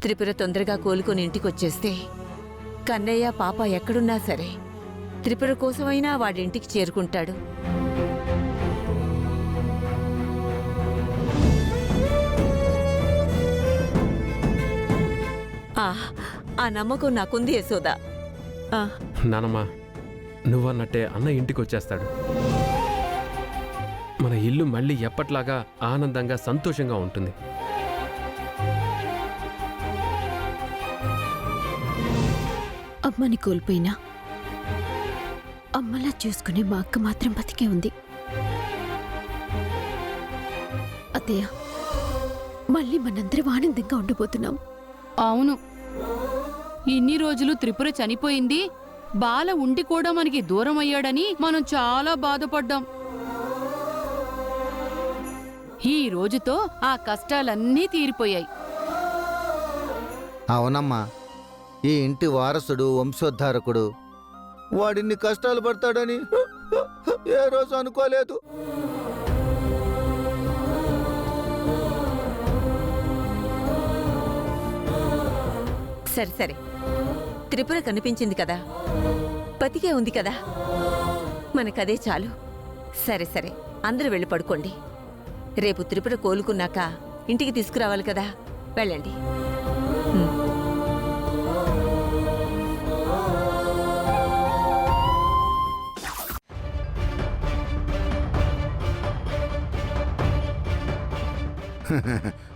త్రిపుర తొందరగా కోలుకొని ఇంటికొచ్చేస్తే కన్నయ్య పాప ఎక్కడున్నా సరే త్రిపుర కోసమైనా వాడింటికి చేరుకుంటాడు. ఆ నమ్మకం నాకుంది యశోదా. నానమ్మా, నువ్వన్నట్టే అన్న ఇంటికి వచ్చేస్తాడు. మన ఇల్లు మళ్ళీ ఎప్పట్లాగా ఆనందంగా సంతోషంగా ఉంటుంది. అమ్మని కోల్పోయినా అమ్మలా చూసుకునే మా అక్క మాత్రం బతికే ఉంది. అత్తయ్య, మళ్ళీ మనందరం ఆనందంగా ఉండబోతున్నాం. అవును, ఇన్ని రోజులు త్రిపుర చనిపోయింది, బాల ఉండి కూడా మనకి దూరం అయ్యాడని మనం చాలా బాధపడ్డాం. ఈ రోజుతో ఆ కష్టాలన్నీ తీరిపోయాయి. అవునమ్మా, ఈ ఇంటి వారసుడు, వంశోద్ధారకుడు వాడిన్ని కష్టాలు పడతాడని ఏ రోజు అనుకోలేదు. సరే సరే, త్రిపుర కనిపించింది కదా, బతికే ఉంది కదా, మనకదే చాలు. సరే సరే, అందరూ వెళ్ళి పడుకోండి. రేపు త్రిపుర కోలుకున్నాక ఇంటికి తీసుకురావాలి కదా, వెళ్ళండి.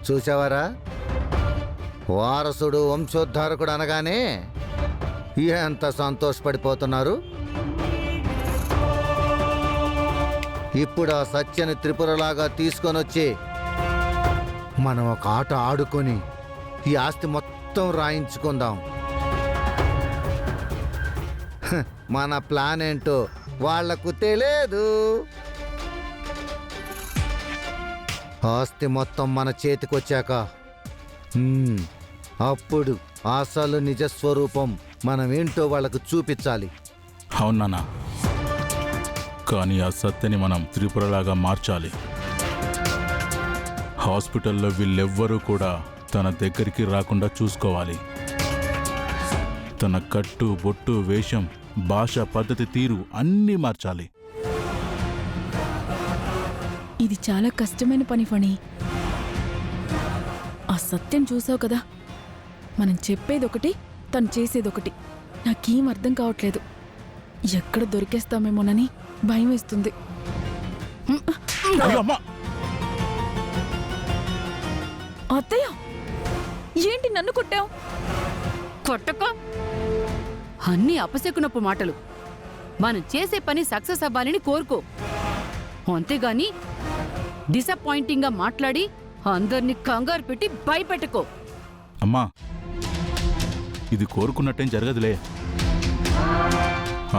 చూసావారా, వారసుడు, వంశోద్ధారకుడు అనగానే ఎంత సంతోషపడిపోతున్నారు. ఇప్పుడు ఆ సత్యని త్రిపురలాగా తీసుకొనొచ్చి మనం ఒక ఆట ఆడుకొని ఈ ఆస్తి మొత్తం రాయించుకుందాం. మన ప్లాన్ ఏంటో వాళ్లకు తెలియదు. ఆస్తి మొత్తం మన చేతికొచ్చాక అప్పుడు అసలు నిజస్వరూపం మనమేంటో వాళ్లకు చూపించాలి. అవునా? కానీ ఆ సత్యని మనం త్రిపురలాగా మార్చాలి. హాస్పిటల్లో వీళ్ళెవ్వరూ కూడా తన దగ్గరికి రాకుండా చూసుకోవాలి. తన కట్టు, బొట్టు, వేషం, భాష, పద్ధతి, తీరు అన్నీ మార్చాలి. ఇది చాలా కష్టమైన పని ఫణి. ఆ సత్యం చూసావు కదా, మనం చెప్పేదొకటి, తను చేసేదొకటి. నాకేం అర్థం కావట్లేదు. ఎక్కడ దొరికేస్తామేమోనని భయం వేస్తుంది. అత్తయ్య, ఏంటి నన్ను కొట్టావు? కొట్టక, అన్నీ అపశకునపు మాటలు. మనం చేసే పని సక్సెస్ అవ్వాలని కోరుకో, అంతేగాని డిసప్పాయింటింగ్ గా మాట్లాడి అందరినీ కంగారు పెట్టి భయపెట్టుకో. అమ్మా, ఇది కోరుకున్నట్టేం జరగదులే.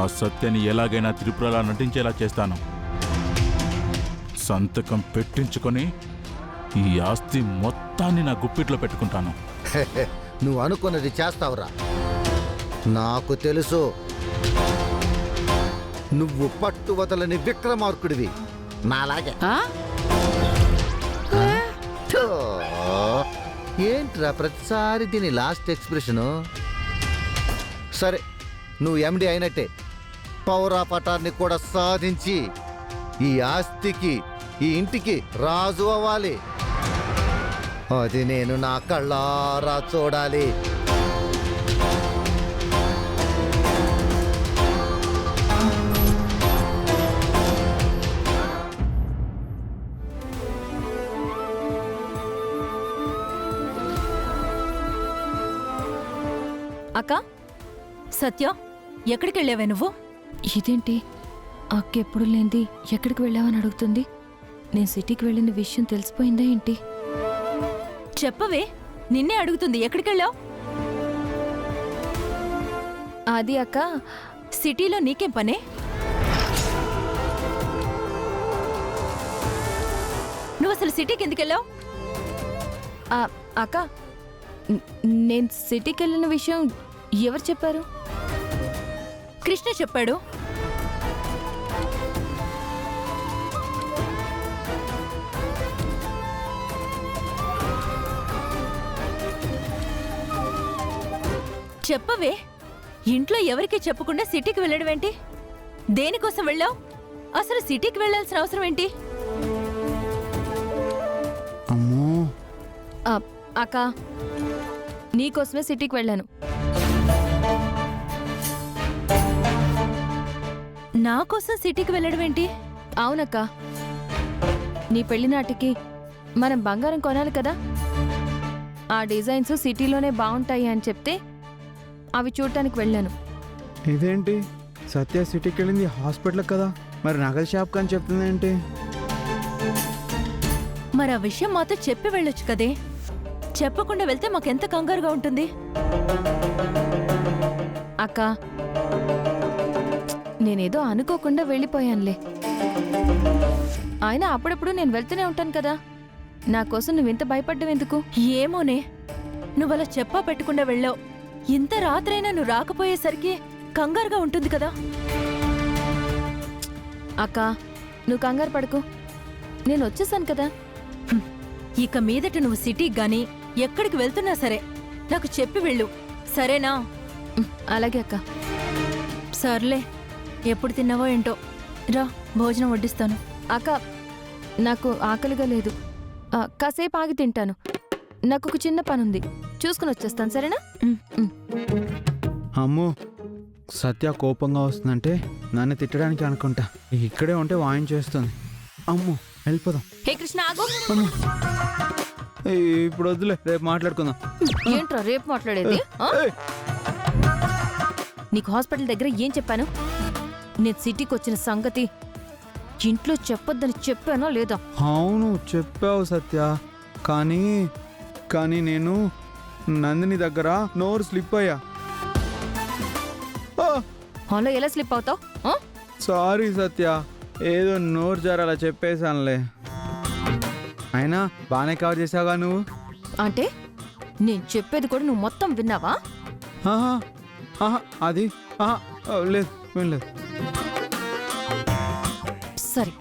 ఆ సత్యని ఎలాగైనా త్రిపురలా నటించేలా చేస్తాను. సంతకం పెట్టించుకొని ఈ ఆస్తి మొత్తాన్ని నా గుప్పిట్లో పెట్టుకుంటాను. నువ్వు అనుకున్నది చేస్తావురా. నాకు తెలుసు, నువ్వు పట్టువదలని విక్రమార్కుడివి నాలాగే. ఏంట్రా ప్రతిసారి దీని లాస్ట్ ఎక్స్ప్రెషను? సరే, నువ్వు ఎండి అయినట్టే పౌరా పటాన్ని కూడా సాధించి ఈ ఆస్తికి, ఈ ఇంటికి రాజు అవ్వాలి. అది నేను నా కళ్ళారా చూడాలి. అక్క, సత్య, ఎక్కడికి వెళ్ళావే నువ్వు? ఇదేంటి అక్కెప్పుడు లేంది ఎక్కడికి వెళ్ళావని అడుగుతుంది? నేను సిటీకి వెళ్ళిన విషయం తెలిసిపోయిందా ఏంటి? చెప్పవే, నిన్నే అడుగుతుంది. ఎక్కడికెళ్ళావు? అది అక్క, సిటీలో నీకేం పనే? నువ్వు అసలు సిటీకి ఎందుకెళ్ళావు? అక్క, నేను సిటీకి వెళ్ళిన విషయం ఎవరు చెప్పారు? కృష్ణ చెప్పాడు. చెప్పవే, ఇంట్లో ఎవరికీ చెప్పకుండా సిటీకి వెళ్ళడం ఏంటి? దేనికోసం వెళ్ళావు? అసలు సిటీకి వెళ్ళాల్సిన అవసరం ఏంటి? అమ్మో, అక్క, నీకోసమే సిటీకి వెళ్ళాను. నా కోసం సిటీకి వెళ్ళడం ఏంటి? అవునక్క, నీ పెళ్లి నాటికి మనం బంగారం కొనాలి కదా. ఆ డిజైన్స్ సిటీలోనే బాగుంటాయి అని చెప్తే అవి చూడటానికి వెళ్ళాను. ఇదేంటి సత్య సిటీకి వెళ్ళింది హాస్పిటల్ కదా, మరి నగల షాప్ అని చెప్తుంది ఏంటి? మరి ఆ విషయం మాతో చెప్పి వెళ్ళొచ్చు కదే. చెప్పకుండా వెళ్తే మాకెంత కంగారుగా ఉంటుంది. అక్క, నేనేదో అనుకోకుండా వెళ్ళిపోయానులే. అయినా అప్పుడప్పుడు నేను వెళ్తూనే ఉంటాను కదా. నా కోసం నువ్వింత భయపడ్డం ఎందుకు? ఏమోనే, నువ్వలా చెప్పా పెట్టకుండా వెళ్ళావు. ఇంత రాత్రైనా నువ్వు రాకపోయేసరికి కంగారుగా ఉంటుంది కదా. అక్క, నువ్వు కంగారు పడకు, నేను వచ్చేసాను కదా. ఇక మీదట నువ్వు సిటీకి గాని ఎక్కడికి వెళ్తున్నా సరే నాకు చెప్పి వెళ్ళు, సరేనా? అలాగే అక్క. సర్లే, ఎప్పుడు తిన్నావో ఏంటో. రా, భోజనం వడ్డిస్తాను. అక్క, నాకు ఆకలిగా లేదు. కాసేపు ఆగి తింటాను. నాకు ఒక చిన్న పనుంది, చూసుకుని వచ్చేస్తాను, సరేనా? అమ్మో, సత్య కోపంగా వస్తుందంటే నన్ను తిట్టడానికి అనుకుంటా. ఇక్కడే ఉంటే వాయించేస్తుంది. అమ్మో, వెళ్ళిపోదాం. హే కృష్ణ, ఆగు. అమ్మో, ఇప్పుడు వద్దులే, రేపు మాట్లాడుకుందాం. ఏంట్రా రేపు మాట్లాడేది? ఆ? ఏయ్, నీకు హాస్పిటల్ దగ్గర ఏం చెప్పాను? నేను సిటీకి వచ్చిన సంగతి ఇంట్లో చెప్పొద్దని చెప్పానో లేదా? అవును చెప్పావు సత్య, కానీ నేను నందిని దగ్గర నోరు స్లిప్ అయ్యా. హాల్లో ఎలా స్లిప్ అవుతావు? సారీ సత్య, ఏదో నోరు జార అలా చెప్పేశానులే. అయినా బాగానే కవర్ చేసావుగా నువ్వు. అంటే నేను చెప్పేది కూడా నువ్వు మొత్తం విన్నావా? ఆహా, ఆహా, అది ఆహా, లేదు, వినలేదు. సరే,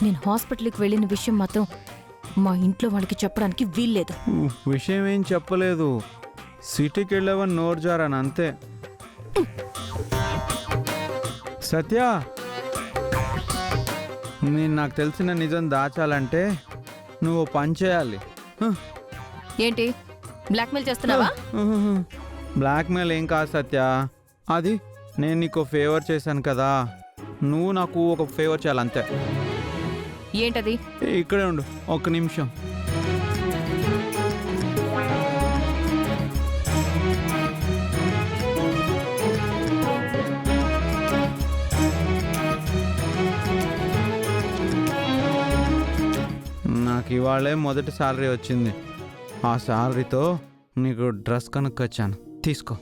నేను హాస్పిటల్కి వెళ్ళిన విషయం మాత్రం మా ఇంట్లో వాళ్ళకి చెప్పడానికి వీల్లేదు. విషయం ఏం చెప్పలేదు, సిటీకి వెళ్ళావని నోరు జారాను అంతే. సత్య, నేను నాకు తెలిసిన నిజం దాచాలంటే నువ్వు పని చేయాలి. ఏంటి, బ్లాక్మెయిల్ చేస్తున్నావా? బ్లాక్మెయిల్ ఏం కాదు సత్య, అది నేను నీకు ఫేవర్ చేశాను కదా, నువ్వు నాకు ఒక ఫేవర్ చేయాలి అంతే. ఏంటది? ఇక్కడే ఉండు ఒక్క నిమిషం. నాకు ఇవాళే మొదటి శాలరీ వచ్చింది. ఆ శాలరీతో నీకు డ్రెస్ కొనుక్కొచ్చాను, తీసుకో.